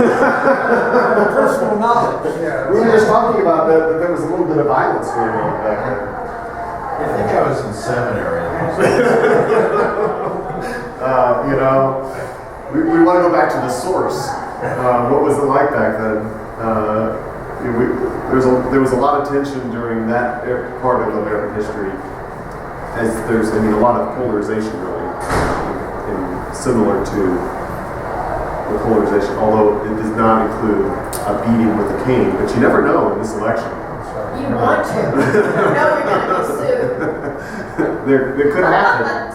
Personal knowledge. Yeah. We were just talking about that there was a little bit of violence going on back then. I think I was in seminary. You know, we want to go back to the source. What was it like back then? There was a lot of tension during that part of American history, as there's, a lot of polarization really, similar to the polarization, although it does not include a beating with a cane, but you never know in this election. You want to. You know you're going to be sued. There could happen.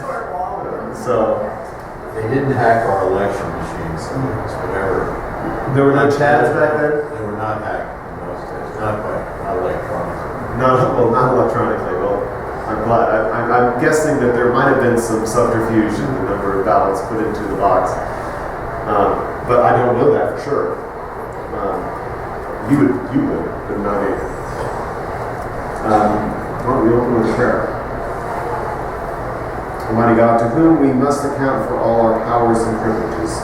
So They didn't hack our election machines, whatever. there were no chads back then. They were not hacked in those days, not electronically. Not electronically. Well, I'm glad. I'm guessing that there might have been some subterfuge in the number of ballots put into the box, but I don't know that for sure. You would, but not me. Why don't we open with prayer? Almighty God, to whom we must account for all our powers and privileges,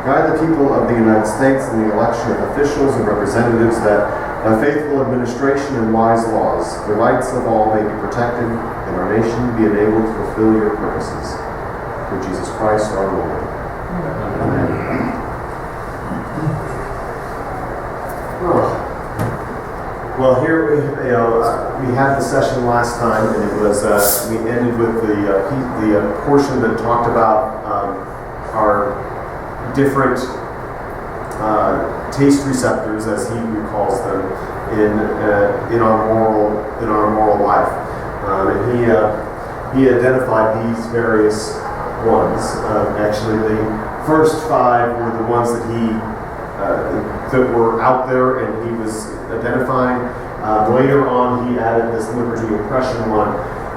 guide the people of the United States in the election of officials and representatives that, by faithful administration and wise laws, the rights of all may be protected and our nation be enabled to fulfill your purposes. Through Jesus Christ our Lord. Amen. Well, here we had the session last time, and it was we ended with the portion that talked about our different taste receptors, as he recalls them, in our moral life, and he identified these various ones. Actually, the first 5 were the ones that that were out there, and he was identifying. Later on, he added this liberty oppression one,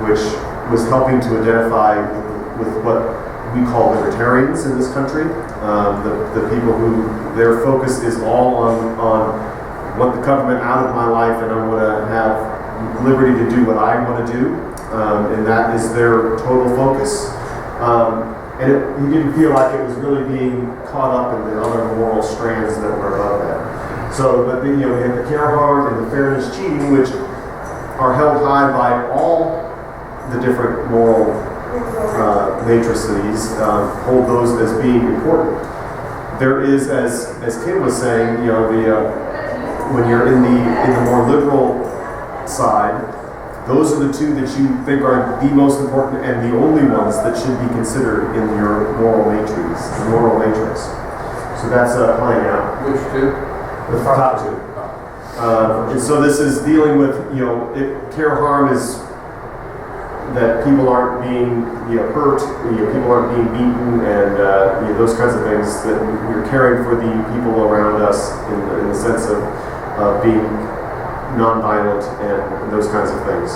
which was helping to identify with what we call libertarians in this country, the people who their focus is all on want the government out of my life, and I want to have liberty to do what I want to do, and that is their total focus. And he didn't feel like it was really being caught up in the other moral strands that were above that. So, but then, we had the care harm and the fairness cheating, which are held high by all the different moral matrices, hold those as being important. There is, as Kim was saying, when you're in the more liberal side, those are the 2 that you think are the most important and the only ones that should be considered in your moral matrix. So that's playing out. Which 2? The top 2. And so this is dealing with, care harm is that people aren't being hurt, people aren't being beaten, and those kinds of things, that we're caring for the people around us in the sense of being nonviolent and those kinds of things.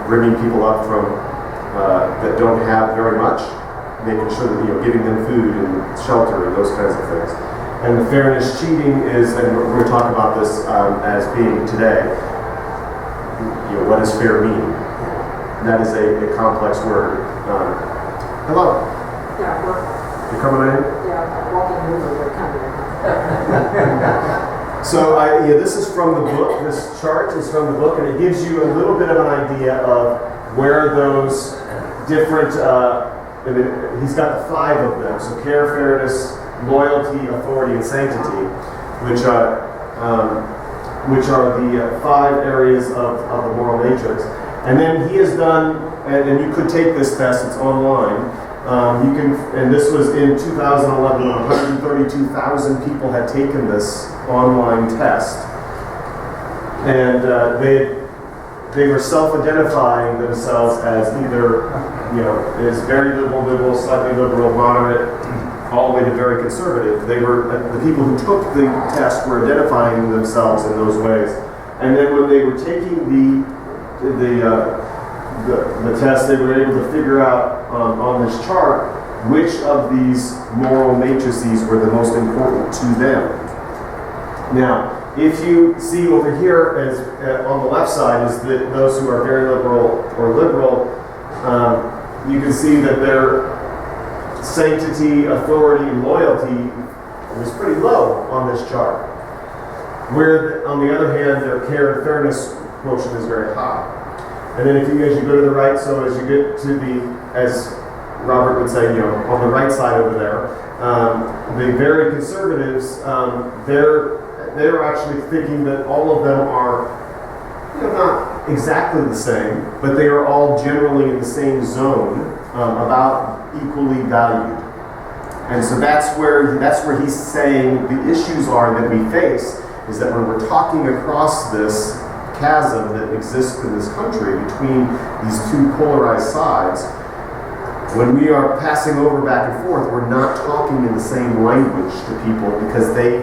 Bringing people up from that don't have very much, making sure that giving them food and shelter and those kinds of things. And the fairness cheating is, and we're going to talk about this as being today. What does fair mean? That is a complex word. Hello. Yeah, You coming in? yeah, walking over, we're coming. So this is from the book. This chart is from the book, and it gives you a little bit of an idea of where those different. He's got 5 of them. So care, fairness, loyalty, authority, and sanctity, which are the 5 areas of the moral matrix. And then he has done, and you could take this test. It's online. And this was in 2011. 132,000 people had taken this online test, and they were self-identifying themselves as either, as very liberal, slightly liberal, moderate, all the way to very conservative. They were the people who took the test were identifying themselves in those ways, and then when they were taking the test, they were able to figure out on this chart which of these moral matrices were the most important to them. Now, if you see over here, as on the left side, is those who are very liberal or liberal, you can see that their sanctity, authority, and loyalty was pretty low on this chart. Where, on the other hand, their care and fairness quotient is very high. And then as you go to the right, so as you get to as Robert would say, on the right side over there, the very conservatives, they're actually thinking that all of them are, not exactly the same, but they are all generally in the same zone, about equally valued. And so that's where he's saying the issues are that we face is that when we're talking across this chasm that exists in this country between these two polarized sides, when we are passing over back and forth, we're not talking in the same language to people because they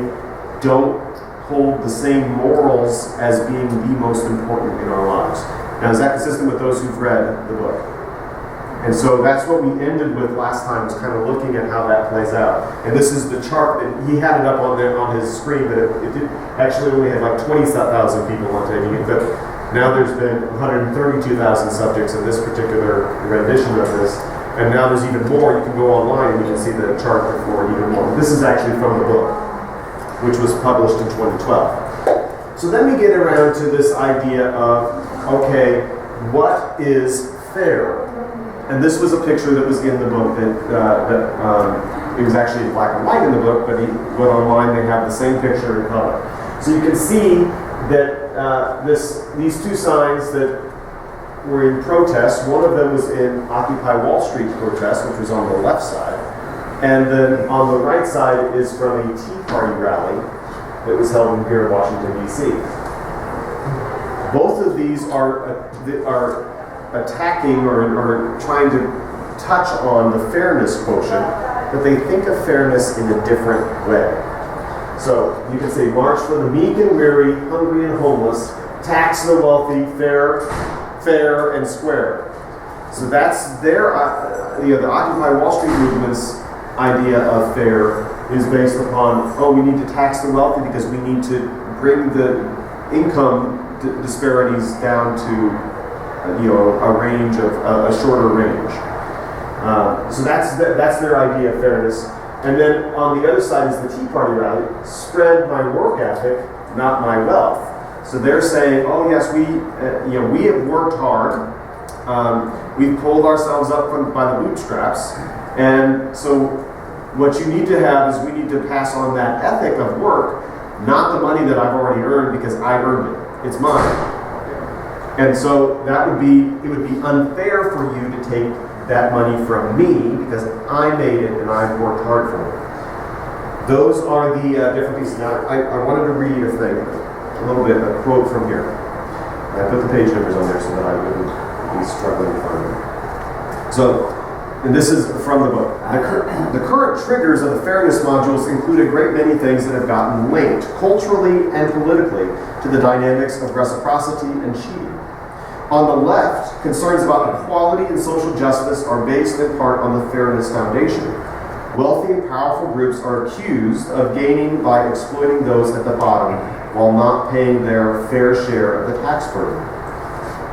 don't hold the same morals as being the most important in our lives. Now, is that consistent with those who've read the book? And so that's what we ended with last time, was kind of looking at how that plays out. And this is the chart that he had it up on there on his screen, but it did actually only had like 20,000 people on taking it. But now there's been 132,000 subjects in this particular rendition of this. And now there's even more. You can go online and you can see the chart before even more. This is actually from the book, which was published in 2012. So then we get around to this idea of, okay, what is fair? And this was a picture that was in the book it was actually in black and white in the book, but he went online, they have the same picture in color. So you can see that these two signs that were in protest, one of them was in Occupy Wall Street protest, which was on the left side, and then on the right side is from a Tea Party rally that was held here in Washington, D.C. Both of these are attacking or trying to touch on the fairness quotient, but they think of fairness in a different way. So you can say, march for the meek and weary, hungry and homeless, tax the wealthy, fair and square. So that's their, the Occupy Wall Street movement's idea of fair is based upon, we need to tax the wealthy because we need to bring the income disparities down to a range of a shorter range. So that's their idea of fairness. And then on the other side is the Tea Party rally, spread my work ethic, not my wealth. So they're saying, oh yes, we have worked hard. We've pulled ourselves up by the bootstraps. And so what you need to have is we need to pass on that ethic of work, not the money that I've already earned because I earned it. It's mine. And so it would be unfair for you to take that money from me because I made it and I've worked hard for it. Those are the different pieces. Now, I wanted to read a quote from here. I put the page numbers on there so that I wouldn't be struggling to find them. So, and this is from the book. The current triggers of the fairness modules include a great many things that have gotten linked, culturally and politically, to the dynamics of reciprocity and cheating. On the left, concerns about equality and social justice are based in part on the fairness foundation. Wealthy and powerful groups are accused of gaining by exploiting those at the bottom while not paying their fair share of the tax burden.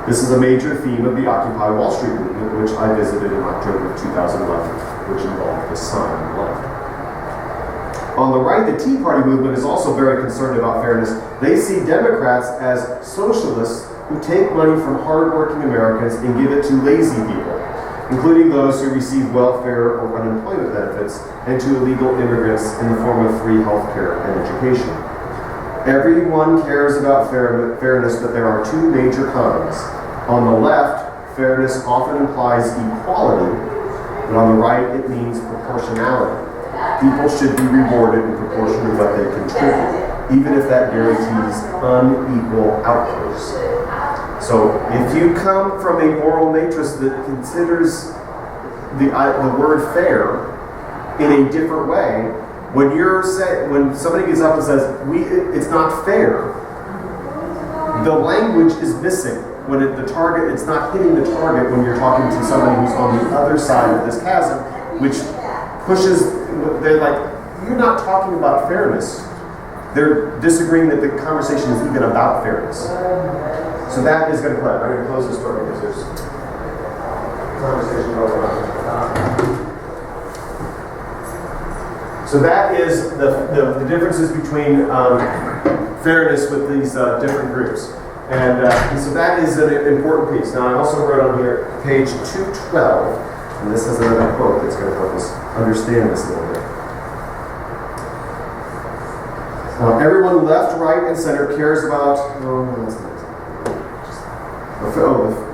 This is a major theme of the Occupy Wall Street movement, which I visited in October of 2011, which involved the sign on the left. On the right, the Tea Party movement is also very concerned about fairness. They see Democrats as socialists who take money from hardworking Americans and give it to lazy people, including those who receive welfare or unemployment benefits, and to illegal immigrants in the form of free health care and education. Everyone cares about fairness, but there are two major cons. On the left, fairness often implies equality, but on the right, it means proportionality. People should be rewarded in proportion to what they contribute, even if that guarantees unequal outcomes. So if you come from a moral matrix that considers the word fair in a different way, when somebody gets up and says it's not fair, the language is missing. When it's not hitting the target when you're talking to somebody who's on the other side of this chasm, which pushes. They're like, you're not talking about fairness. They're disagreeing that the conversation is even about fairness. So that is going to play. I'm going to close this door because there's conversation going on. So that is the differences between fairness with these different groups. And so that is an important piece. Now I also wrote on here, page 212, and this is another quote that's going to help us understand this a little bit. Everyone left, right, and center cares about,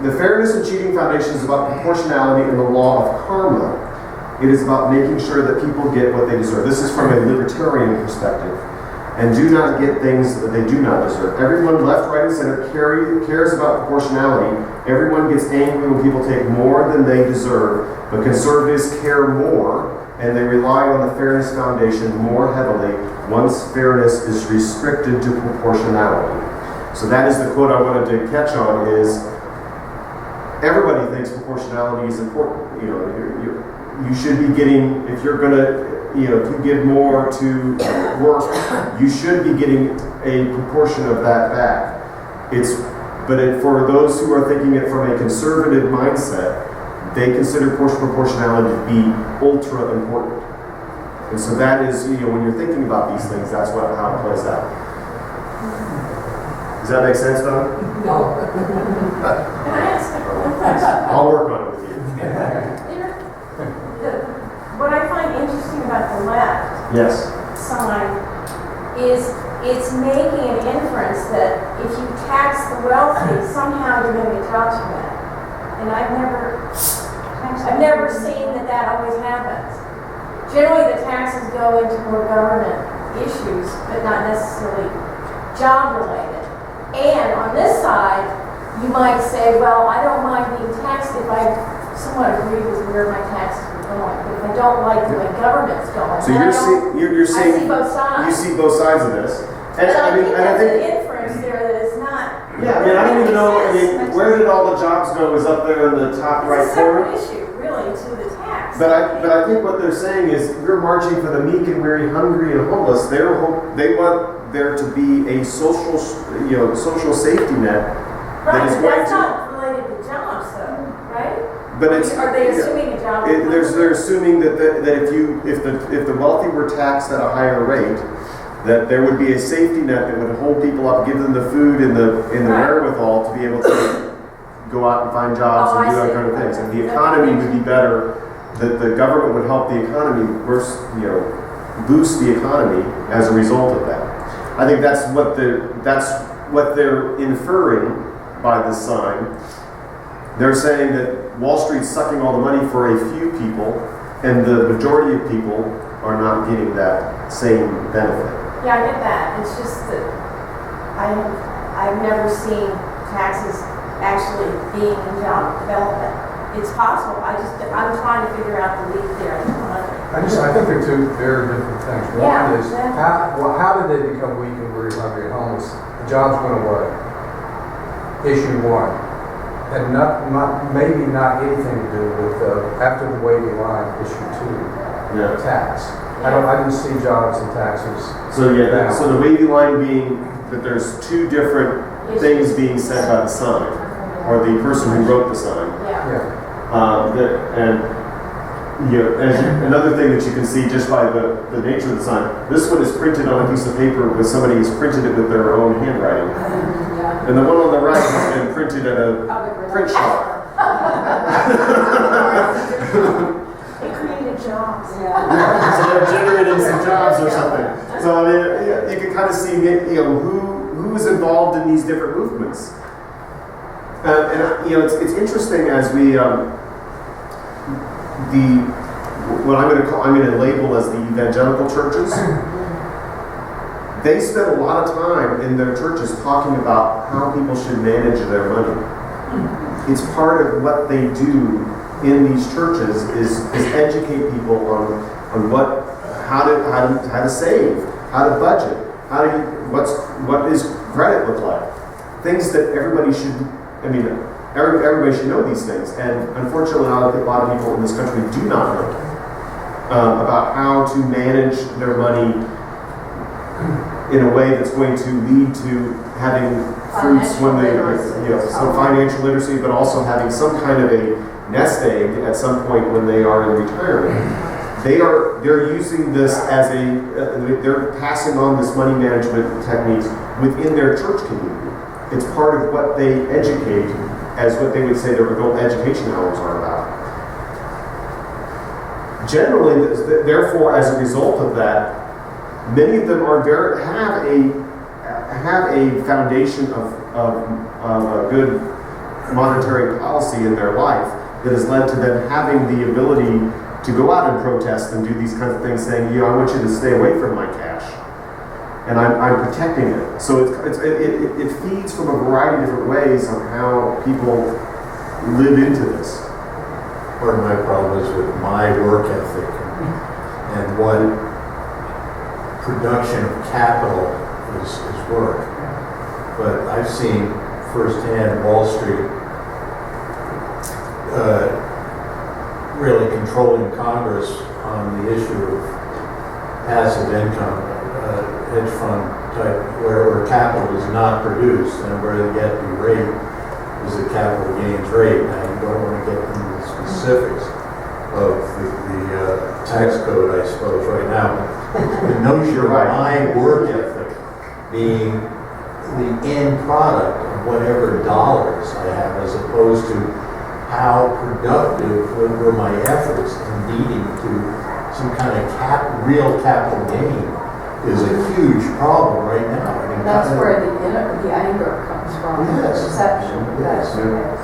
the fairness and cheating foundation is about proportionality and the law of karma. It is about making sure that people get what they deserve. This is from a libertarian perspective. And do not get things that they do not deserve. Everyone left, right, and center cares about proportionality. Everyone gets angry when people take more than they deserve, but conservatives care more, and they rely on the fairness foundation more heavily once fairness is restricted to proportionality. So that is the quote I wanted to catch on is, everybody thinks proportionality is important. You should be getting, if you're going to, if you give more to work, you should be getting a proportion of that back. For those who are thinking it from a conservative mindset, they consider proportionality to be ultra important. And so that is, when you're thinking about these things, that's how it plays out. Does that make sense, Don? No. Can I ask one question? I'll work on it with you. What I find interesting about the left Yes. sign is it's making an inference that if you tax the wealthy, somehow you're going to get jobs from that. And I've never seen that always happens. Generally, the taxes go into more government issues, but not necessarily job-related. And on this side, you might say, well, I don't mind being taxed if I somewhat agree with where my taxes are going. But if I don't like the way government's going, So you're saying I see both sides. You see both sides of this. And I think there's an inference there that it's not. Yeah, I don't even know. Where did all the jobs go? Is up there in the top right corner. It's a separate issue, really, to the tax. But I think what they're saying is we're marching for the meek and weary, hungry and homeless. They want there to be a social safety net. Right, but that's not related to jobs, though, right? But are they assuming a job? They're assuming that if the wealthy were taxed at a higher rate, that there would be a safety net that would hold people up, give them the food and the wherewithal to be able to go out and find jobs and do that kind of things. And the economy would be better. That the government would help the economy boost the economy as a result of that. I think that's what they're inferring by this sign. They're saying that Wall Street's sucking all the money for a few people, and the majority of people are not getting that same benefit. Yeah, I get that. It's just that I've never seen taxes actually being in job development. It's possible. I'm trying to figure out the leap there. I think they're two very different things. One is how did they become weak and weary, hungry, and homeless? The jobs went away. Issue one. And maybe not anything to do with after the waiting line, issue two. Yeah. Tax. I didn't see jobs and taxes. So so the wavy line being that there's two different things being said by the sign, or the person who wrote the sign. Yeah. Another thing that you can see just by the nature of the sign, this one is printed on a piece of paper with somebody who's printed it with their own handwriting. And the one on the right has been printed at a print shop. It created jobs. So they're generating some jobs or something. So I mean, you can kind of see who is involved in these different movements. It's interesting as we what I'm going to label as the evangelical churches. They spend a lot of time in their churches talking about how people should manage their money. It's part of what they do in these churches is educate people on how to save, how to budget, what does credit look like, things that everybody should. Everybody should know these things, and unfortunately, a lot of people in this country do not know about how to manage their money in a way that's going to lead to having fruits when they, some financial literacy, but also having some kind of a nest egg at some point when they are in retirement. they're using this as they're passing on this money management techniques within their church community. It's part of what they educate, as what they would say their adult education hours are about. Generally, therefore, as a result of that, many of them have a foundation of a good monetary policy in their life that has led to them having the ability to go out and protest and do these kinds of things, saying, I want you to stay away from my cash, and I'm protecting it. So it feeds from a variety of different ways on how people live into this. Part of my problem is with my work ethic and what production of capital is work. But I've seen firsthand Wall Street really controlling Congress on the issue of passive income, hedge fund type, where capital is not produced, and where they get the rate is the capital gains rate. Now, you don't want to get into the specifics of the tax code, I suppose, right now. The notion of my work ethic being the end product of whatever dollars I have, as opposed to how productive were my efforts in leading to some kind of real capital gain, is a huge problem right now. I mean, That's where the anger comes from, the Yes. perception. Yes. Yes.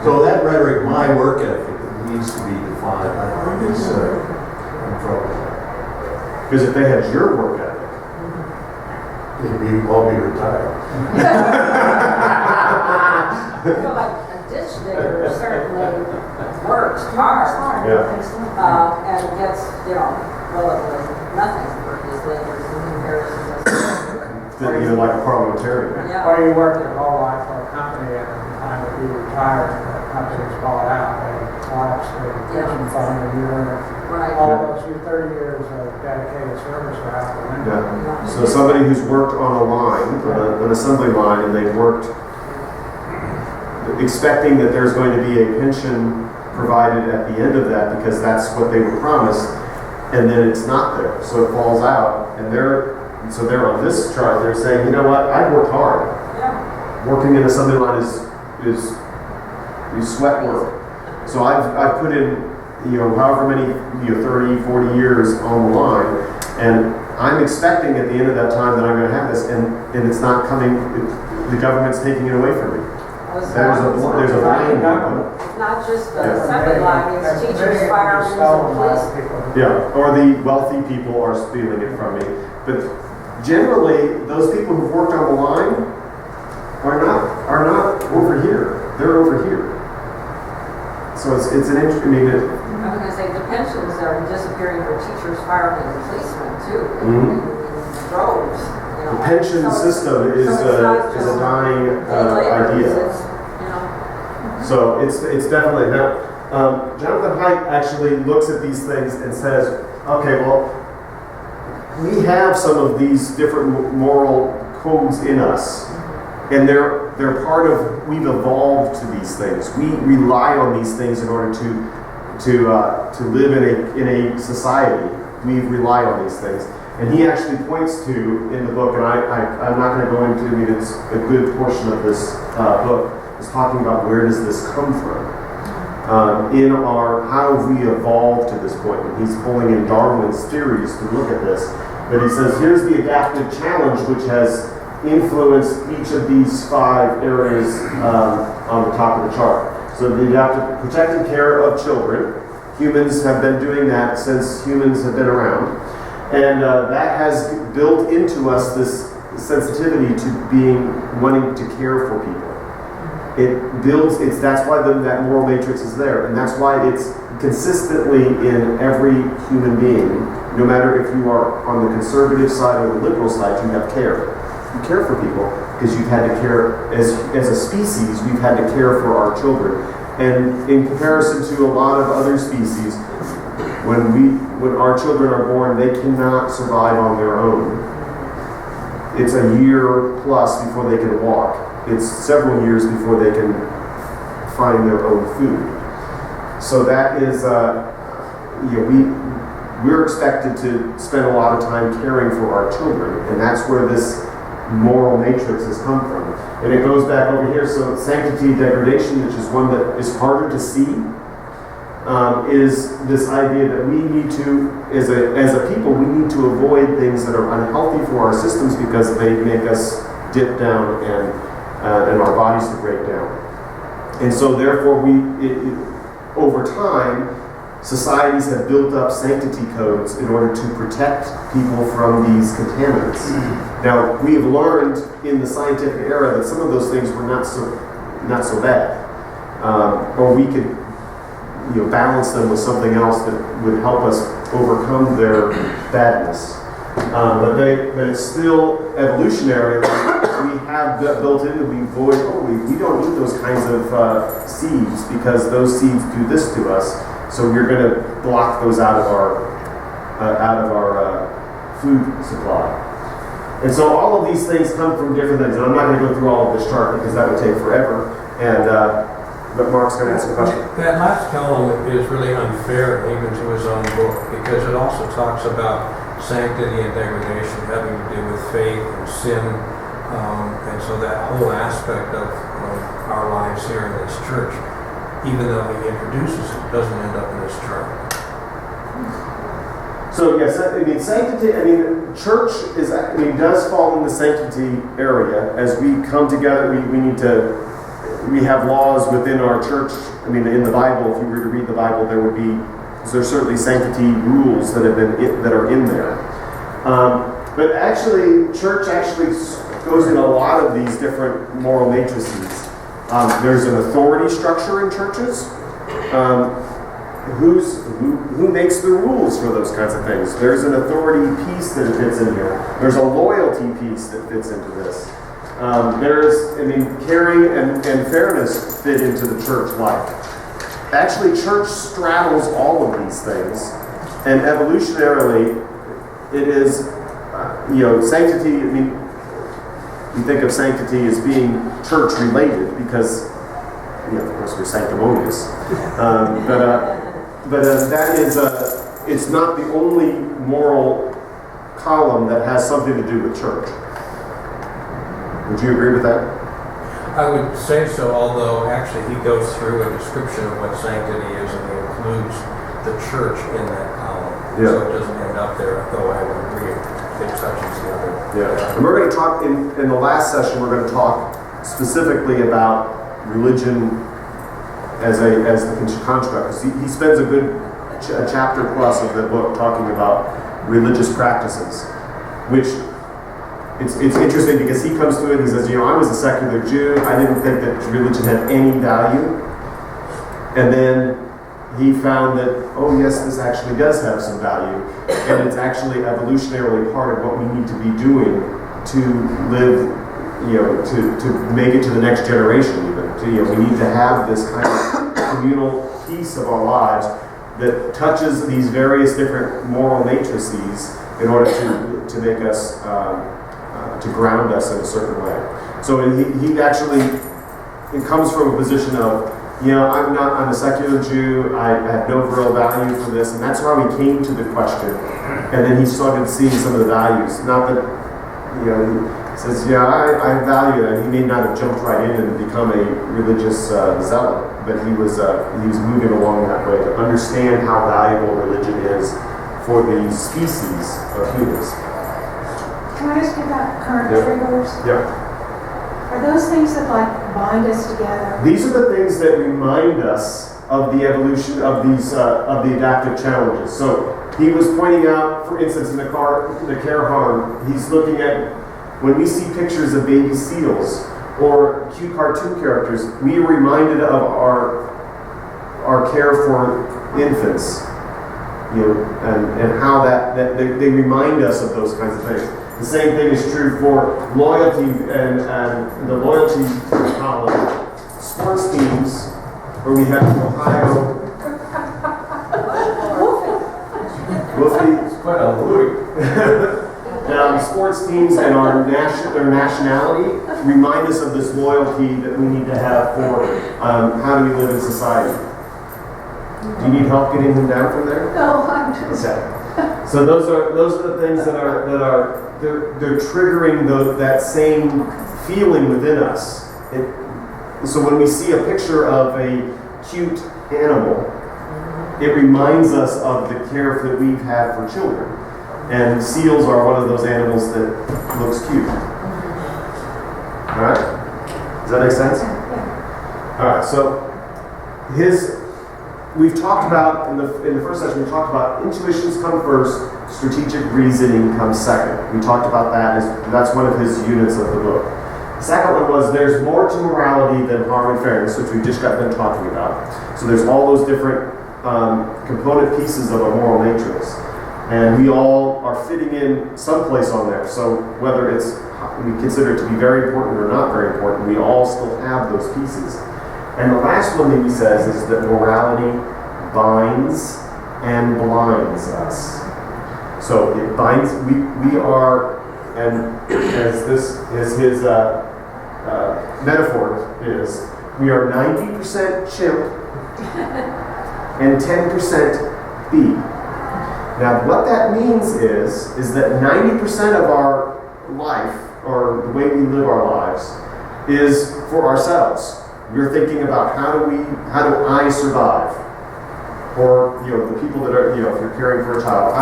So that rhetoric, my work ethic, needs to be defined. I think it's in trouble. Because if they had your work ethic, They'd all be retired. I feel like a ditch digger certainly works hard, and gets, relatively nothing for his labors in comparison to. like a parliamentarian. Yeah. Or you worked your whole life for a company, and at the time that you retired, and the company's bought out, they collapsed their pension fund, and you earned Right. all those 30 years of dedicated service are out the window. Yeah. So somebody who's worked on a line, an assembly line, and they've worked expecting that there's going to be a pension provided at the end of that because that's what they were promised, and then it's not there, so it falls out, and they're on this chart. They're saying, you know what? I worked hard. Yeah. Working in assembly line is sweat work. So I've put in however many 30, 40 years on the line, and I'm expecting at the end of that time that I'm going to have this, and it's not coming. The government's taking it away from me. There's a line. It's not just the assembly line, it's teachers, firemen, and police. Yeah, or the wealthy people are stealing it from me. But generally, those people who've worked on the line are not over here. They're over here. So it's an interesting. I was going to say the pensions are disappearing for teachers, firemen, and policemen too. Mhm. In droves. The pension system is a dying idea. So it's definitely now. Jonathan Haidt actually looks at these things and says, okay, well, we have some of these different moral codes in us, and they're part of. We've evolved to these things. We rely on these things in order to live in a society. We rely on these things. And he actually points to, in the book, and I'm not going to go into, it's a good portion of this book, is talking about where does this come from. How have we evolved to this point? And he's pulling in Darwin's theories to look at this. But he says, here's the adaptive challenge which has influenced each of these 5 areas on the top of the chart. So the adaptive protective care of children. Humans have been doing that since humans have been around. And that has built into us this sensitivity to wanting to care for people. That's why that moral matrix is there. And that's why it's consistently in every human being, no matter if you are on the conservative side or the liberal side, you have care. You care for people because you've had to care, as a species, we've had to care for our children. And in comparison to a lot of other species, when our children are born, they cannot survive on their own. It's a year plus before they can walk. It's several years before they can find their own food. So that is, we're expected to spend a lot of time caring for our children, and that's where this moral matrix has come from. And it goes back over here, so sanctity, degradation, which is one that is harder to see, is this idea that we need to, as a people, we need to avoid things that are unhealthy for our systems because they make us dip down and our bodies degrade down. And so therefore over time, societies have built up sanctity codes in order to protect people from these contaminants. Now, we have learned in the scientific era that some of those things were not so bad, or we could balance them with something else that would help us overcome their badness. But it's still evolutionary. We have built in that we don't eat those kinds of seeds because those seeds do this to us. So we're going to block those out of our food supply. And so all of these things come from different things. And I'm not going to go through all of this chart because that would take forever. But Mark's going to ask a question. That last column is really unfair even to his own book because it also talks about sanctity and degradation having to do with faith and sin. And so that whole aspect of our lives here in this church, even though he introduces it, doesn't end up in this chart. So yes, sanctity, church does fall in the sanctity area. As we come together, we have laws within our church. In the Bible, if you were to read the Bible, there's certainly sanctity rules that are in there. But actually, church goes in a lot of these different moral matrices. There's an authority structure in churches. Who makes the rules for those kinds of things? There's an authority piece that fits in here. There's a loyalty piece that fits into this. Caring and fairness fit into the church life. Actually, church straddles all of these things, and evolutionarily, it is, sanctity. You think of sanctity as being church-related because, of course, we're sanctimonious. But that is, it's not the only moral column that has something to do with church. Would you agree with that? I would say so, although actually he goes through a description of what sanctity is and he includes the church in that column. Yeah. So it doesn't end up there, though I would agree it touches the other. Yeah. And we're going to talk, in the last session, we're going to talk specifically about religion as the construct. He spends a good chapter plus of the book talking about religious practices, which it's interesting because he comes to it and he says, I was a secular Jew. I didn't think that religion had any value. And then he found that, oh yes, this actually does have some value. And it's actually evolutionarily part of what we need to be doing to live, to make it to the next generation even. We need to have this kind of communal piece of our lives that touches these various different moral matrices in order to make us to ground us in a certain way. So he actually, it comes from a position of, I'm a secular Jew, I have no real value for this, and that's how he came to the question. And then he started seeing some of the values. Not that, he says, I value it. He may not have jumped right in and become a religious zealot, but he was moving along that way to understand how valuable religion is for the species of humans. Can I ask you about current triggers? Yeah. Are those things that bind us together? These are the things that remind us of the evolution of these of the adaptive challenges. So he was pointing out, for instance, in the care harm, he's looking at when we see pictures of baby seals or cute cartoon characters, we are reminded of our care for infants, and how that they remind us of those kinds of things. The same thing is true for loyalty and the loyalty column. Sports teams, where we have Ohio. Wolfie. It's quite a Louis. Now, sports teams and their nationality remind us of this loyalty that we need to have for how do we live in society. Do you need help getting them down from there? No, I'm just, Okay. So those are the things that are they're triggering that same feeling within us. So when we see a picture of a cute animal, it reminds us of the care that we've had for children. And seals are one of those animals that looks cute. All right? Does that make sense? yeah. All right. So we've talked about in the first session. We talked about intuitions come first, strategic reasoning comes second. We talked about that. That's one of his units of the book. The second one was there's more to morality than harm and fairness, which we just got done talking about. So there's all those different component pieces of a moral matrix. And we all are fitting in someplace on there. So whether we consider it to be very important or not very important, we all still have those pieces. And the last one that he says is that morality binds and blinds us. So it binds, we are, and as his metaphor is, we are 90% chimp and 10% bee. Now what that means is that 90% of our life, or the way we live our lives, is for ourselves. We're thinking about how do I survive? Or the people that are, if you're caring for a child,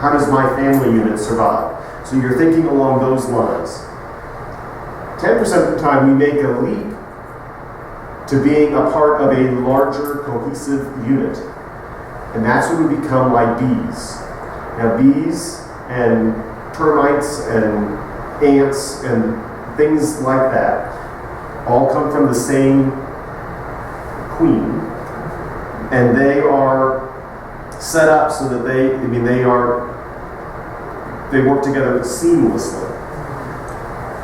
how does my family unit survive? So you're thinking along those lines. 10% of the time we make a leap to being a part of a larger cohesive unit. And that's when we become like bees. Now bees and termites and ants and things like that all come from the same queen. And they are set up so that they work together seamlessly.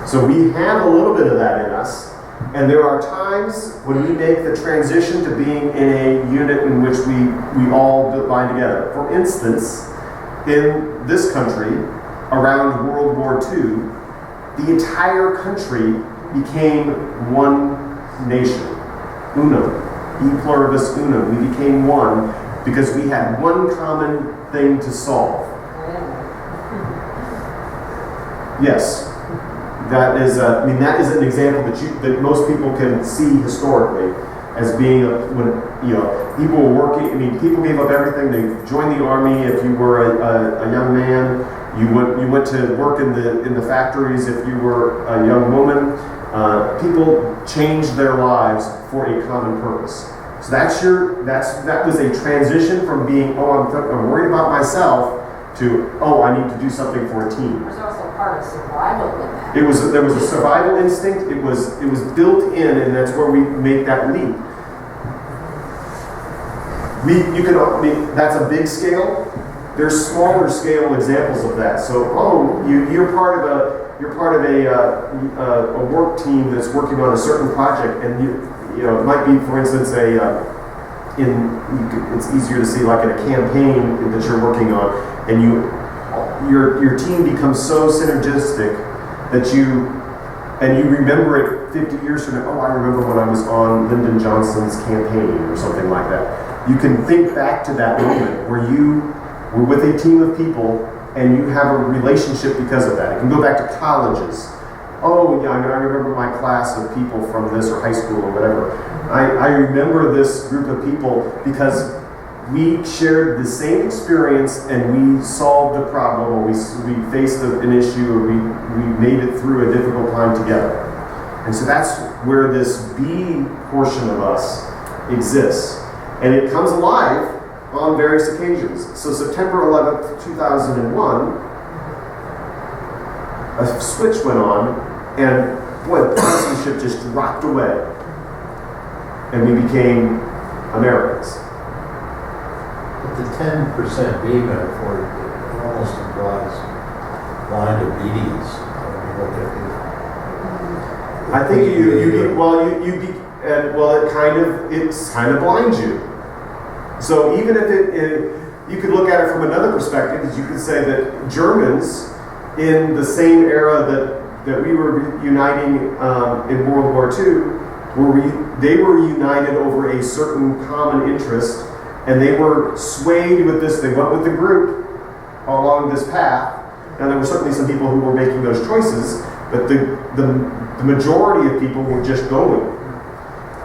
So we have a little bit of that in us, and there are times when we make the transition to being in a unit in which we all bind together. For instance, in this country, around World War II, the entire country became one nation. Unum. E pluribus unum. We became one because we had one common thing to solve. Yes. That is an example that most people can see historically as being when people were working. People gave up everything. They joined the army. If you were a young man, you went to work in the factories. If you were a young woman, people changed their lives for a common purpose. So that was a transition from being I'm worried about myself to I need to do something for a team. There's also part of survival in that. There was a survival instinct. It was built in, and that's where we make that leap. That's a big scale. There's smaller scale examples of that. So you're part of a work team that's working on a certain project, and it might be, for instance, it's easier to see like in a campaign that you're working on, and your team becomes so synergistic that you remember it 50 years from now. I remember when I was on Lyndon Johnson's campaign or something like that. You can think back to that moment where you were with a team of people and you have a relationship because of that. It can go back to colleges. I remember my class of people from this or high school or whatever. I remember this group of people because we shared the same experience and we solved a problem, or we faced an issue, or we made it through a difficult time together. And so that's where this B portion of us exists. And it comes alive on various occasions. So September 11th, 2001, a switch went on, and boy, partisanship just dropped away. And we became Americans. But the 10% B metaphor almost implies blind obedience. I think it kind of blinds you. So even if you could look at it from another perspective, because you could say that Germans in the same era that we were uniting in World War II they were united over a certain common interest, and they were swayed with this. They went with the group along this path. Now, there were certainly some people who were making those choices, but the majority of people were just going.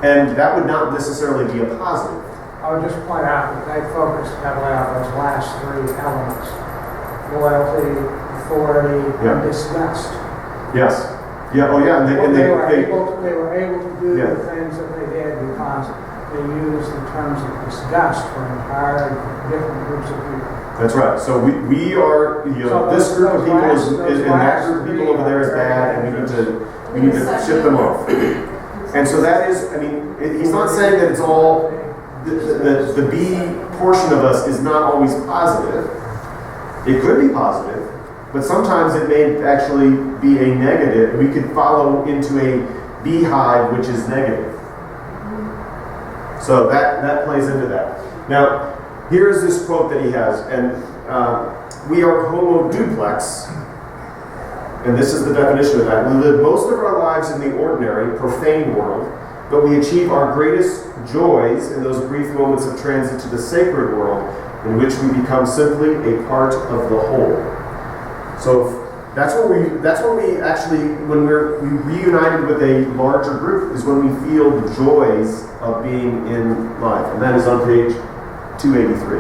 And that would not necessarily be a positive. I would just point out that they focused heavily on those last three elements: loyalty, authority, and disgust. Yes. Yeah. Oh, yeah. They were able to do the things that they did because they used the terms of disgust for entire different groups of people. That's right. So we are, so this group of people is and that group of people over there is bad, and we need to ship them off. And so that is, I mean, he's not saying that it's all. The B portion of us is not always positive. It could be positive, but sometimes it may actually be a negative. We could follow into a beehive, which is negative. So that plays into that. Now, here is this quote that he has, and we are homo duplex, and this is the definition of that. We live most of our lives in the ordinary, profane world, but we achieve our greatest joys in those brief moments of transit to the sacred world, in which we become simply a part of the whole. So that's what we actually, when we reunited with a larger group, is when we feel the joys of being in life, and that is on page 283.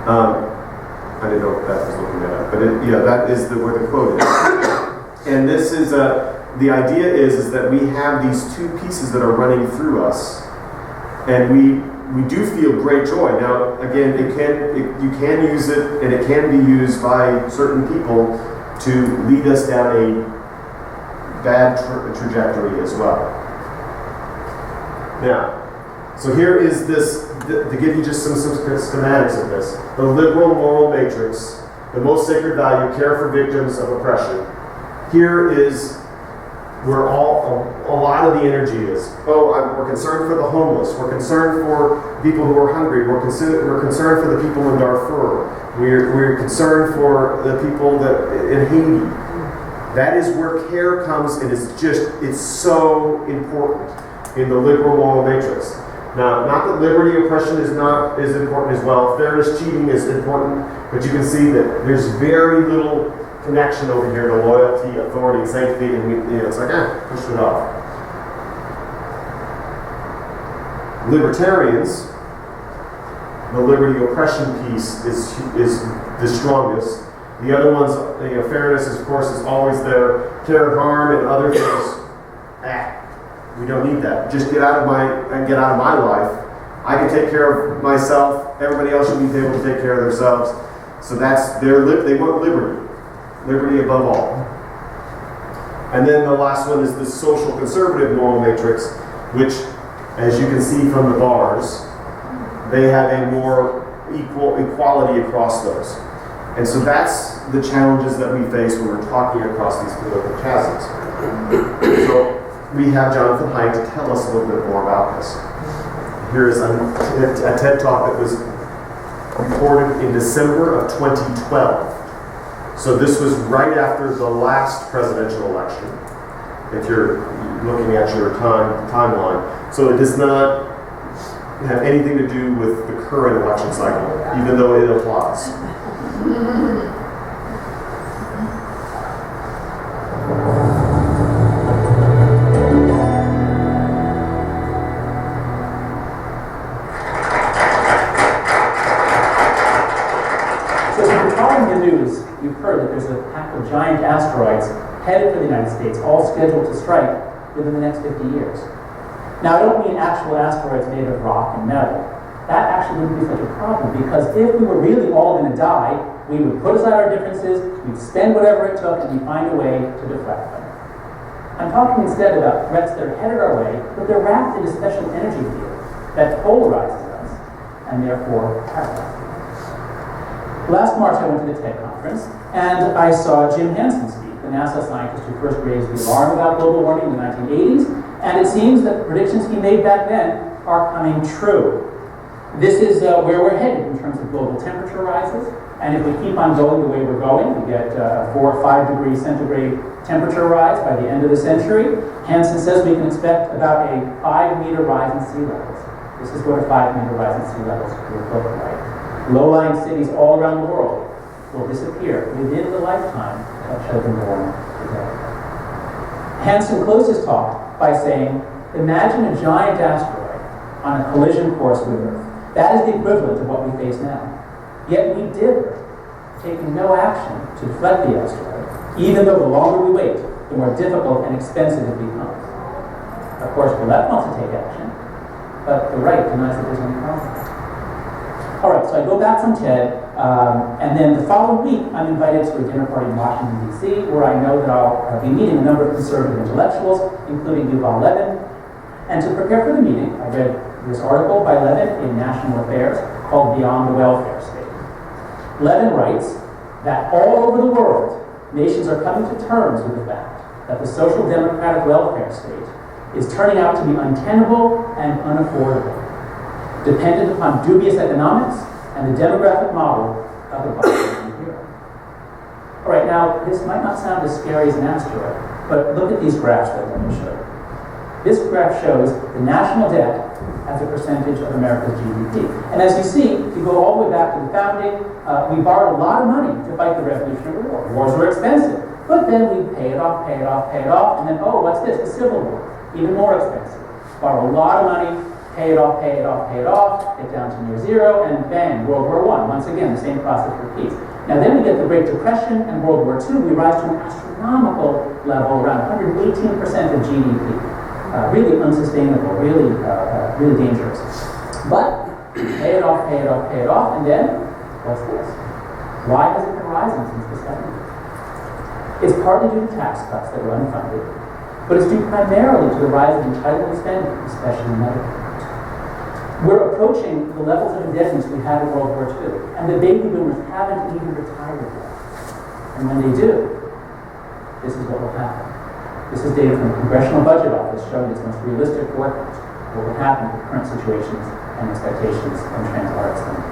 I didn't know if that was looking that up, but that is where the quote is. And this is the idea is that we have these two pieces that are running through us, and we do feel great joy. Now, again, you can use it, and it can be used by certain people to lead us down a bad trajectory as well. Now, so here is this, to give you just some schematics of this. The liberal moral matrix, the most sacred value, care for victims of oppression. Here is where a lot of the energy is. We're concerned for the homeless. We're concerned for people who are hungry. We're concerned for the people in Darfur. We're concerned for the people in Haiti. That is where care comes, and it's so important in the liberal moral matrix. Now, not that liberty oppression is not as important as well. Fairness cheating is important, but you can see that there's very little connection over here to loyalty, authority, and sanctity, and it's like, push it off. Libertarians, the liberty oppression piece is the strongest. The other ones, fairness, of course, is always there. Care and harm and other things, we don't need that. Just get out of my life. I can take care of myself. Everybody else should be able to take care of themselves. So that's they want liberty. Liberty above all. And then the last one is the social conservative moral matrix, which, as you can see from the bars, they have a more equality across those. And so that's the challenges that we face when we're talking across these political chasms. So we have Jonathan Haidt to tell us a little bit more about this. Here is a TED Talk that was recorded in December of 2012. So this was right after the last presidential election, if you're looking at your timeline. So it does not have anything to do with the current election cycle, even though it applies. You've heard that there's a pack of giant asteroids headed for the United States, all scheduled to strike within the next 50 years. Now, I don't mean actual asteroids made of rock and metal. That actually wouldn't be such a problem, because if we were really all going to die, we would put aside our differences, we'd spend whatever it took, and we'd find a way to deflect them. I'm talking instead about threats that are headed our way, but they're wrapped in a special energy field that polarizes us, and therefore paralyzes us. Last March, I went to the TED conference, and I saw Jim Hansen speak, the NASA scientist who first raised the alarm about global warming in the 1980s, and it seems that the predictions he made back then are coming true. This is where we're headed in terms of global temperature rises. And if we keep on going the way we're going, we get a 4 or 5 degree centigrade temperature rise by the end of the century. Hansen says we can expect about a 5-meter rise in sea levels. This is what a 5-meter rise in sea levels would look like. Low-lying cities all around the world will disappear within the lifetime of children born today. Hansen closed his talk by saying, imagine a giant asteroid on a collision course with Earth. That is the equivalent of what we face now. Yet we did, taking no action to deflect the asteroid, even though the longer we wait, the more difficult and expensive it becomes. Of course, the left wants to take action, but the right denies that there's any problem. All right, so I go back from TED, and then the following week, I'm invited to a dinner party in Washington, D.C., where I know that I'll be meeting a number of conservative intellectuals, including Yuval Levin. And to prepare for the meeting, I read this article by Levin in National Affairs called Beyond the Welfare State. Levin writes that all over the world, nations are coming to terms with the fact that the social democratic welfare state is turning out to be untenable and unaffordable, dependent upon dubious economics and the demographic model of the population hero. All right, now, this might not sound as scary as an asteroid, but look at these graphs that Levin showed. This graph shows the national debt as a percentage of America's GDP. And as you see, if you go all the way back to the founding, we borrowed a lot of money to fight the Revolutionary War. Wars were expensive, but then we pay it off, and then, oh, what's this? The Civil War, even more expensive. Borrow a lot of money, pay it off, get down to near zero, and bang, World War I. Once again, the same process repeats. Now then we get the Great Depression and World War II. We rise to an astronomical level, around 118% of GDP. Really unsustainable, really dangerous. But pay it off, and then, what's this? Why has it been rising since the 70s? It's partly due to tax cuts that were unfunded, but it's due primarily to the rise of entitlement spending, especially in Medicaid. We're approaching the levels of indebtedness we had in World War II, and the baby boomers haven't even retired yet. And when they do, this is what will happen. This is data from the Congressional Budget Office showing its most realistic forecast of what will happen with current situations and expectations and trends are extended.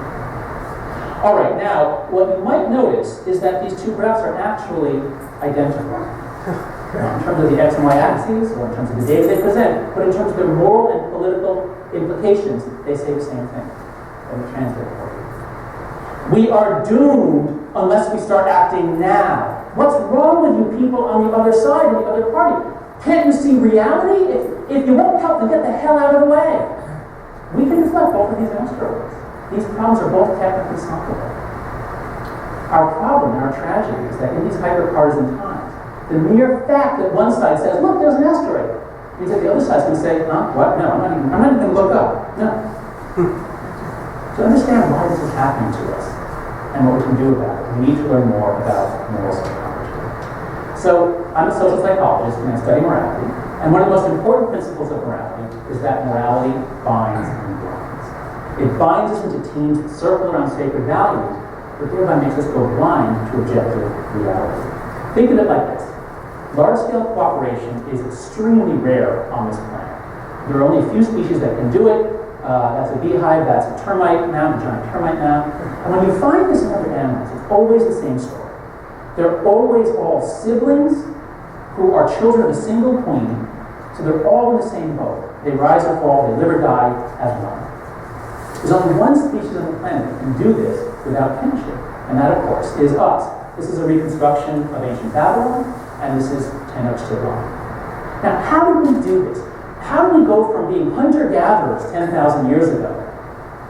All right, now, what you might notice is that these two graphs are actually identical. In terms of the X and Y axes, or in terms of the data they present, but in terms of their moral and political implications, they say the same thing. Let me translate for you. We are doomed unless we start acting now. What's wrong with you people on the other side, on the other party? Can't you see reality? If you won't help, then get the hell out of the way. We can deflect both of these asteroids. These problems are both technically solvable. Our problem and our tragedy is that in these hyper-partisan times, the mere fact that one side says, look, there's an asteroid, means that the other side's going to say, huh, what? No, I'm not even going to look up. No. To understand why this is happening to us and what we can do about it, we need to learn more about moral psychology. So, I'm a social psychologist and I study morality, and one of the most important principles of morality is that morality binds and blinds. It binds us into teams that circle around sacred values, but thereby makes us go blind to objective reality. Think of it like this. Large-scale cooperation is extremely rare on this planet. There are only a few species that can do it. That's a beehive, that's a termite mound, a giant termite mound. And when you find this in other animals, it's always the same story. They're always all siblings who are children of a single queen, so they're all in the same boat. They rise or fall, they live or die as one. There's only one species on the planet that can do this without kinship, and that, of course, is us. This is a reconstruction of ancient Babylon, and this is Tenochtitlan. Now, how did we do this? How did we go from being hunter-gatherers 10,000 years ago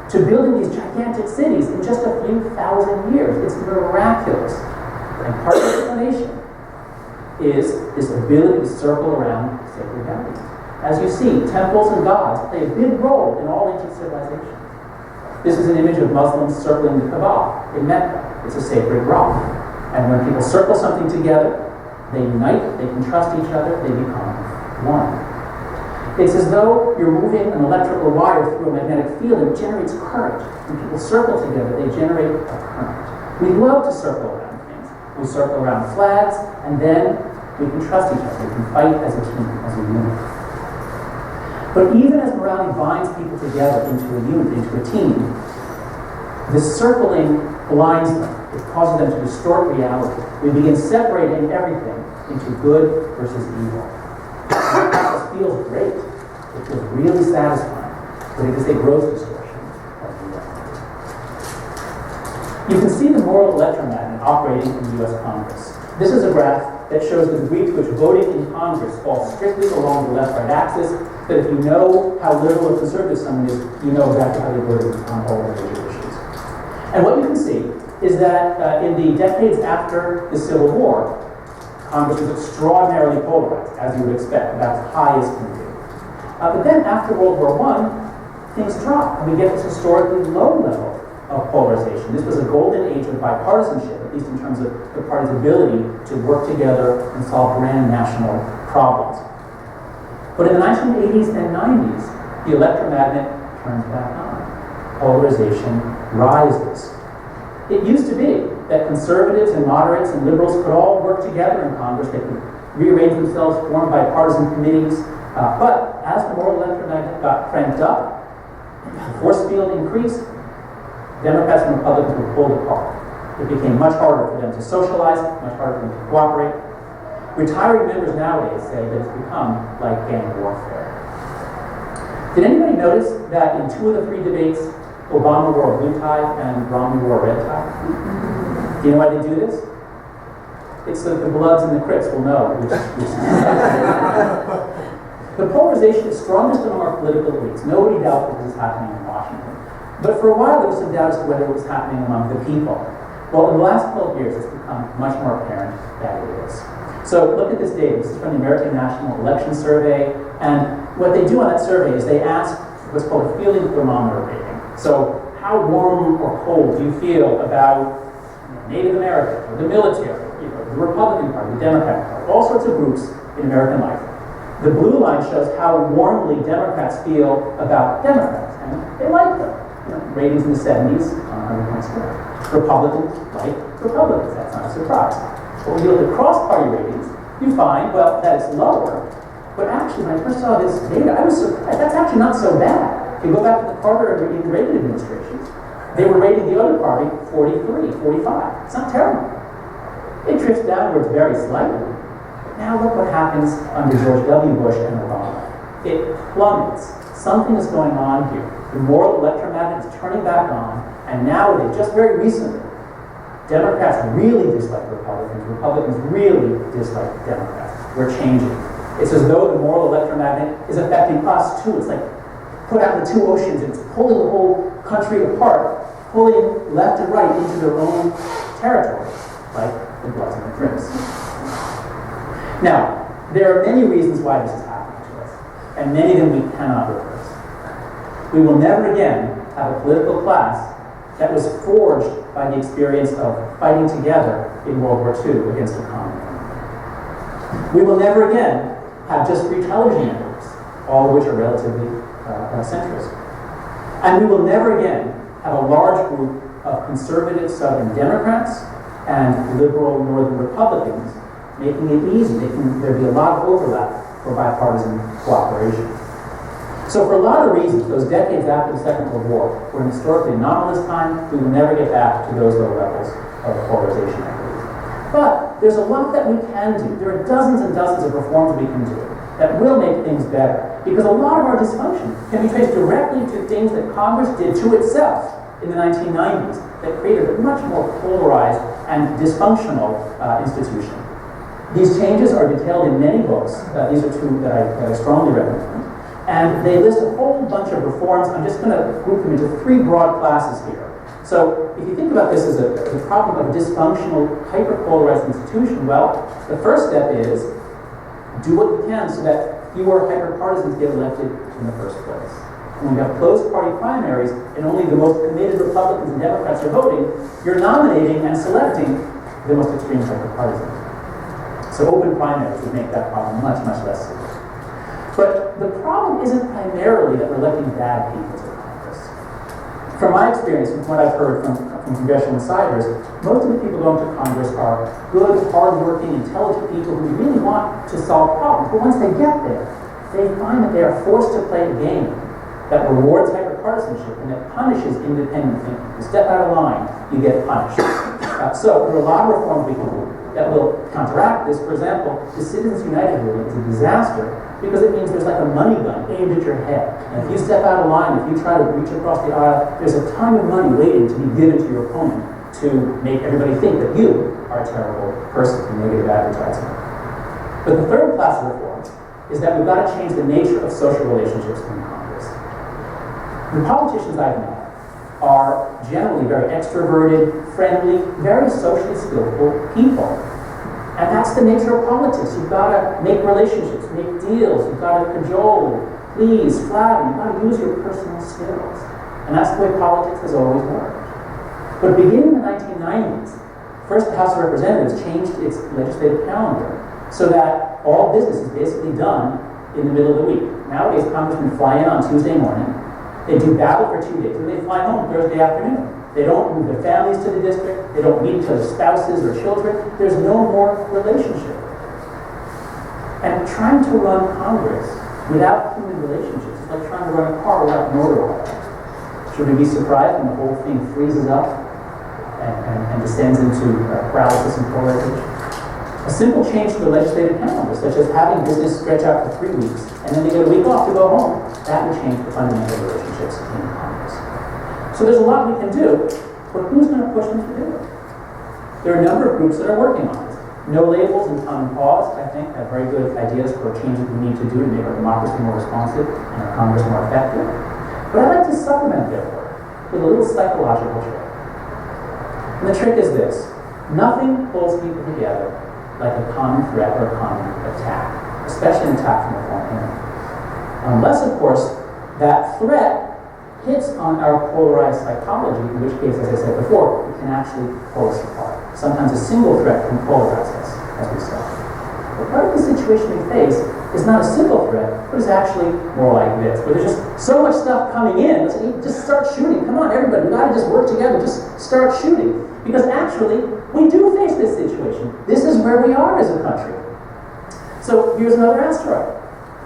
to building these gigantic cities in just a few thousand years? It's miraculous. And part of the explanation is this ability to circle around sacred values. As you see, temples and gods play a big role in all ancient civilizations. This is an image of Muslims circling the Kaaba in Mecca. It's a sacred rock. And when people circle something together, they unite, they can trust each other, they become one. It's as though you're moving an electrical wire through a magnetic field and it generates current. When people circle together, they generate a current. We love to circle around. We circle around flags, and then we can trust each other. We can fight as a team, as a unit. But even as morality binds people together into a unit, into a team, this circling blinds them. It causes them to distort reality. We begin separating everything into good versus evil. And that feels great. It feels really satisfying. But it is a gross distortion of reality. You can see the moral electromagnet operating in the U.S. Congress. This is a graph that shows the degree to which voting in Congress falls strictly along the left-right axis, that if you know how liberal or conservative someone is, you know exactly how they voted on all the major issues. And what you can see is that in the decades after the Civil War, Congress was extraordinarily polarized, as you would expect, about as high as can be. But then after World War I, things dropped, and we get this historically low level of polarization. This was a golden age of bipartisanship, at least in terms of the party's ability to work together and solve grand national problems. But in the 1980s and 90s, the electromagnet turns back on. Polarization rises. It used to be that conservatives and moderates and liberals could all work together in Congress. They could rearrange themselves, form bipartisan committees. But as the moral electromagnet got cranked up, the force field increased, Democrats and Republicans were pulled apart. It became much harder for them to socialize, much harder for them to cooperate. Retiring members nowadays say that it's become like gang warfare. Did anybody notice that in 2 of the 3 debates, Obama wore a blue tie and Romney wore a red tie? Do you know why they do this? It's so the Bloods and the Crips will know which The polarization is strongest among our political elites. Nobody doubts that this is happening in Washington. But for a while, there was some doubt as to whether it was happening among the people. Well, in the last 12 years, it's become much more apparent that it is. So look at this data. This is from the American National Election Survey. And what they do on that survey is they ask what's called a feeling thermometer rating. So how warm or cold do you feel about Native Americans, or the military, the Republican Party, the Democratic Party, all sorts of groups in American life. The blue line shows how warmly Democrats feel about Democrats, and they like them. Ratings in the 70s on a 100-point scale. Republicans like Republicans. That's not a surprise. But when you look at cross-party ratings, you find, well, that it's lower. But actually, when I first saw this data, I was surprised. That's actually not so bad. If you go back to the Carter and Reagan administrations, they were rating the other party 43, 45. It's not terrible. It drifts downwards very slightly. Now look what happens under George W. Bush and Obama. It plummets. Something is going on here. The moral electromagnet is turning back on, and nowadays, just very recently, Democrats really dislike Republicans. Republicans really dislike Democrats. We're changing. It's as though the moral electromagnet is affecting us too. It's like put out in the 2 oceans, and it's pulling the whole country apart, pulling left and right into their own territory, like the Bloods and the Crips. Now, there are many reasons why this is happening to us, and many of them we cannot reverse. We will never again have a political class that was forged by the experience of fighting together in World War II against a common enemy. We will never again have just 3 television networks, all of which are relatively centrist. And we will never again have a large group of conservative Southern Democrats and liberal Northern Republicans making it easy, making there be a lot of overlap for bipartisan cooperation. So for a lot of reasons, those decades after the Second World War were an historically anomalous time. We will never get back to those low levels of polarization, I believe. But there's a lot that we can do. There are dozens and dozens of reforms we can do that will make things better. Because a lot of our dysfunction can be traced directly to things that Congress did to itself in the 1990s that created a much more polarized and dysfunctional institution. These changes are detailed in many books. These are 2 that I strongly recommend. And they list a whole bunch of reforms. I'm just going to group them into 3 broad classes here. So if you think about this as a problem of a dysfunctional, hyper-polarized institution, well, the first step is do what you can so that fewer hyper-partisans get elected in the first place. When we have closed party primaries and only the most committed Republicans and Democrats are voting, you're nominating and selecting the most extreme hyper-partisans. So open primaries would make that problem much, much less severe. But the problem isn't primarily that we're electing bad people to Congress. From my experience, from what I've heard from congressional insiders, most of the people going to Congress are good, hard-working, intelligent people who really want to solve problems. But once they get there, they find that they are forced to play a game that rewards hyperpartisanship and that punishes independent thinking. You step out of line, you get punished. So there are a lot of reforms we can do that will counteract this. For example, the Citizens United ruling is a disaster because it means there's like a money gun aimed at your head. And if you step out of line, if you try to reach across the aisle, there's a ton of money waiting to be given to your opponent to make everybody think that you are a terrible person through negative advertising. But the third class of reform is that we've got to change the nature of social relationships in Congress. The politicians I've met are generally very extroverted, friendly, very socially skillful people. And that's the nature of politics. You've got to make relationships, make deals, you've got to cajole, please, flatter, you've got to use your personal skills. And that's the way politics has always worked. But beginning in the 1990s, first the House of Representatives changed its legislative calendar so that all business is basically done in the middle of the week. Nowadays, congressmen fly in on Tuesday morning, they do battle for 2 days, and they fly home Thursday afternoon. They don't move their families to the district, they don't meet each other's spouses or children. There's no more relationship. And trying to run Congress without human relationships is like trying to run a car without motor oil. Should we be surprised when the whole thing freezes up and descends into paralysis and polarization? A simple change to the legislative calendar, such as having business stretch out for 3 weeks, and then they get a week off to go home, that would change the fundamental relationships in Congress. So there's a lot we can do, but who's going to push them to do it? There are a number of groups that are working on this. No Labels and Common Cause, I think, have very good ideas for changes we need to do to make our democracy more responsive and our Congress more effective. But I'd like to supplement their work with a little psychological trick. And the trick is this: nothing pulls people together like a common threat or a common attack, especially an attack from a foreign enemy. Unless, of course, that threat hits on our polarized psychology, in which case, as I said before, it can actually pull us apart. Sometimes a single threat can polarize us, as we saw. But part of the situation we face is not a single threat, but it's actually more like this, where there's just so much stuff coming in. Let's just start shooting. Come on, everybody, we've got to just work together. Just start shooting. Because actually, we do face this situation. This is where we are as a country. So here's another asteroid.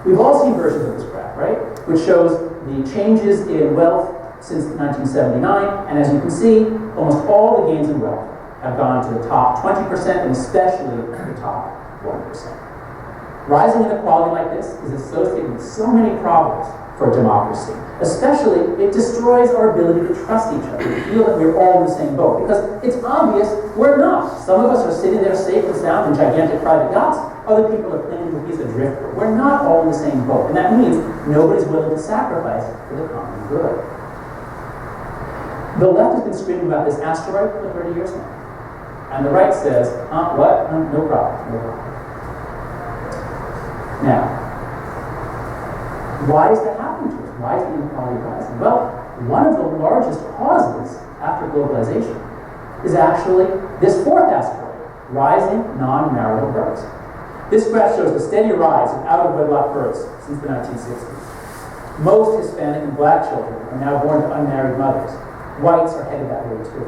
We've all seen versions of this graph, right? Which shows the changes in wealth since 1979. And as you can see, almost all the gains in wealth have gone to the top 20%, and especially the top 1%. Rising inequality like this is associated with so many problems for democracy. Especially, it destroys our ability to trust each other, to feel that we're all in the same boat. Because it's obvious we're not. Some of us are sitting there safe and sound in gigantic private yachts. Other people are clinging to a piece of driftwood. We're not all in the same boat. And that means nobody's willing to sacrifice for the common good. The left has been screaming about this asteroid for 30 years now. And the right says, what? No problem. No problem. Now, why is that happening to us? Why is the inequality rising? Well, one of the largest causes after globalization is actually this fourth asteroid, rising non-marital births. This graph shows the steady rise of out-of-wedlock births since the 1960s. Most Hispanic and Black children are now born to unmarried mothers. Whites are headed that way too.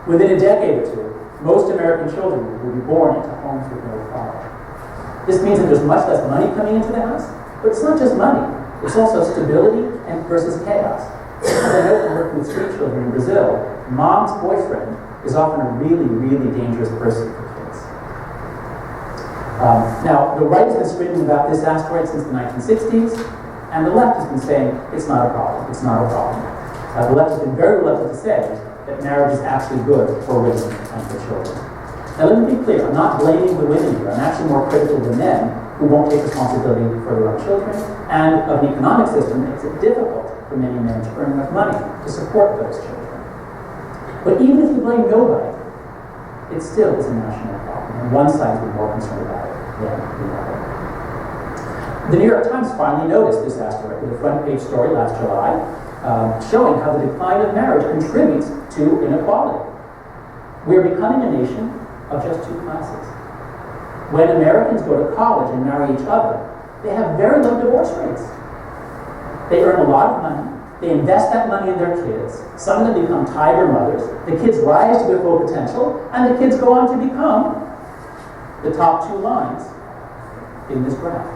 Within a decade or two, most American children will be born into homes with no father. This means that there's much less money coming into the house, but it's not just money. It's also stability and versus chaos. As I know from working with street children in Brazil, mom's boyfriend is often a really, really dangerous person for kids. Now, the right has been screaming about this asteroid since the 1960s, and the left has been saying it's not a problem, it's not a problem. The left has been very reluctant to say that marriage is actually good for women and for children. Now, let me be clear, I'm not blaming the women here. I'm actually more critical of the men who won't take responsibility for their own children, and of an economic system that makes it difficult for many men to earn enough money to support those children. But even if you blame nobody, it still is a national problem, and one side has been more concerned about it than the other. The New York Times finally noticed this asteroid with a front page story last July, showing how the decline of marriage contributes to inequality. We're becoming a nation of just two classes. When Americans go to college and marry each other, they have very low divorce rates. They earn a lot of money, they invest that money in their kids, some of them become tiger mothers, the kids rise to their full potential, and the kids go on to become the top two lines in this graph.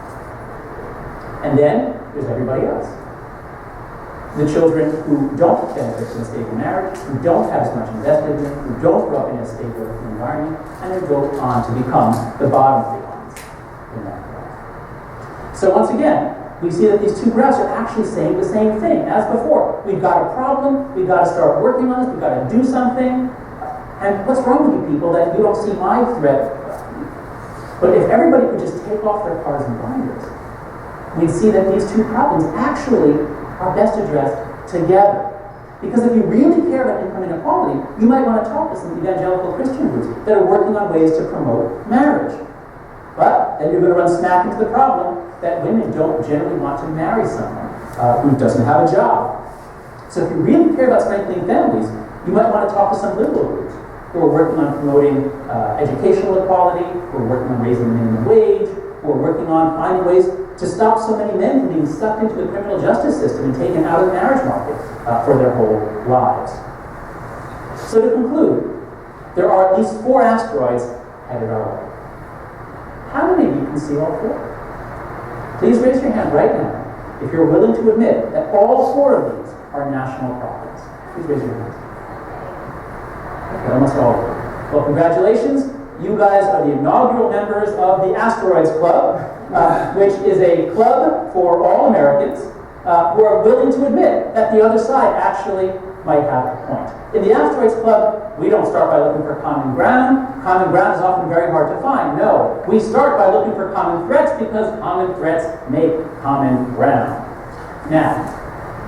And then there's everybody else. The children who don't benefit from a stable marriage, who don't have as much invested in it, who don't grow up in a stable environment, and who go on to become the bottom three ones in that graph. So once again, we see that these two graphs are actually saying the same thing as before. We've got a problem, we've got to start working on this, we've got to do something. And what's wrong with you people that you don't see my threat? But if everybody could just take off their cars and blinders, we'd see that these two problems actually are best addressed together. Because if you really care about income inequality, you might want to talk to some evangelical Christian groups that are working on ways to promote marriage. But then you're going to run smack into the problem that women don't generally want to marry someone who doesn't have a job. So if you really care about strengthening families, you might want to talk to some liberal groups who are working on promoting educational equality, who are working on raising the minimum wage, who are working on finding ways to stop so many men from being sucked into the criminal justice system and taken out of the marriage market for their whole lives. So to conclude, there are at least 4 asteroids headed our way. How many of you can see all 4? Please raise your hand right now if you're willing to admit that all 4 of these are national problems. Please raise your hand. Okay, almost all of them. Well, congratulations. You guys are the inaugural members of the Asteroids Club, which is a club for all Americans who are willing to admit that the other side actually might have a point. In the Asteroids Club, we don't start by looking for common ground. Common ground is often very hard to find. No, we start by looking for common threats because common threats make common ground. Now,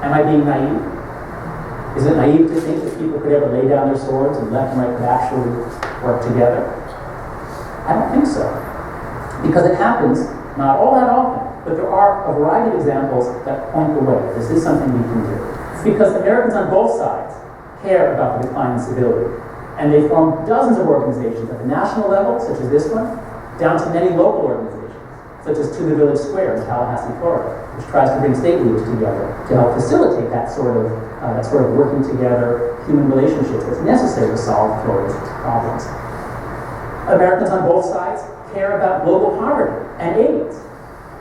am I being naive? Is it naive to think that people could ever lay down their swords and left and right could actually work together? I don't think so. Because it happens not all that often, but there are a variety of examples that point the way. This is something we can do. It's because Americans on both sides care about the decline in civility. And they form dozens of organizations at the national level, such as this one, down to many local organizations, such as To the Village Square in Tallahassee, Florida, which tries to bring state leaders together to help facilitate that sort of working together, human relationships that's necessary to solve Florida's problems. Americans on both sides care about global poverty and AIDS.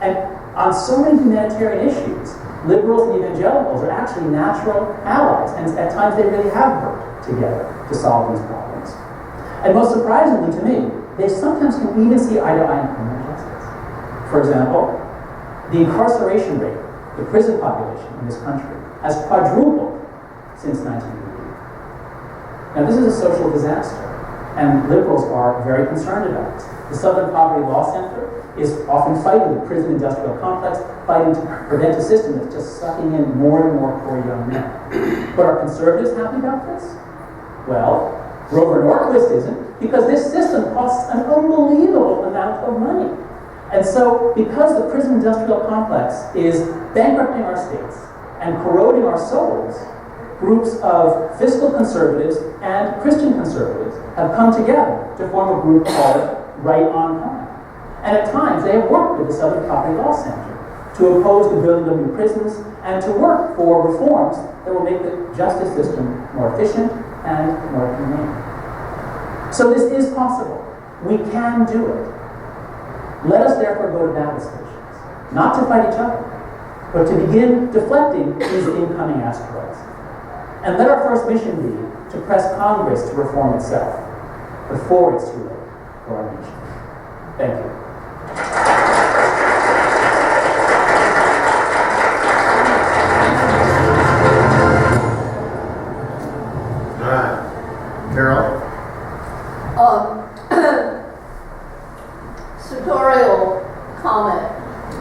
And on so many humanitarian issues, liberals and evangelicals are actually natural allies, and at times they really have worked together to solve these problems. And most surprisingly to me, they sometimes can even see eye to eye in criminal justice. For example, the incarceration rate, the prison population in this country, has quadrupled since 1980. Now this is a social disaster, and liberals are very concerned about it. The Southern Poverty Law Center is often fighting the prison industrial complex, fighting to prevent a system that's just sucking in more and more poor young men. But are conservatives happy about this? Well, Grover Norquist isn't, because this system costs an unbelievable amount of money. And so, because the prison industrial complex is bankrupting our states and corroding our souls, groups of fiscal conservatives and Christian conservatives have come together to form a group called Right on Crime. And at times, they have worked with the Southern Poverty Law Center to oppose the building of new prisons and to work for reforms that will make the justice system more efficient and more humane. So this is possible. We can do it. Let us therefore go to battle stations, not to fight each other, but to begin deflecting these incoming asteroids. And let our first mission be to press Congress to reform itself before it's too late for our nation. Thank you. All right. Carol? Sartorial comment.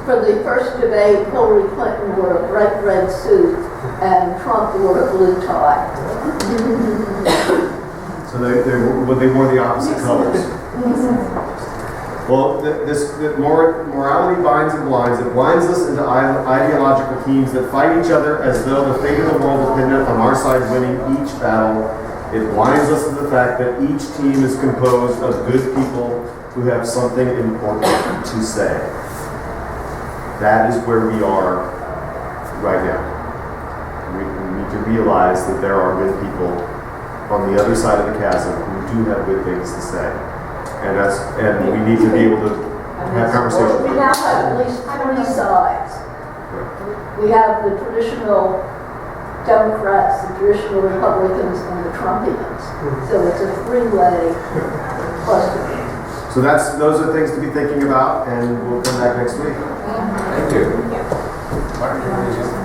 For the first debate, Hillary Clinton wore a bright red suit and Trump wore a blue tie. So they wore the opposite colors. Well, morality binds and blinds. It blinds us into ideological teams that fight each other as though the fate of the world depended on our side winning each battle. It blinds us to the fact that each team is composed of good people who have something important to say. That is where we are right now. We need to realize that there are good people on the other side of the chasm who do have good things to say. And we need to be able to have conversations. We now have at least 3 sides. we have the traditional Democrats, the traditional Republicans, and the Trumpians. So it's a three-way question. So those are things to be thinking about, and we'll come back next week. Thank you.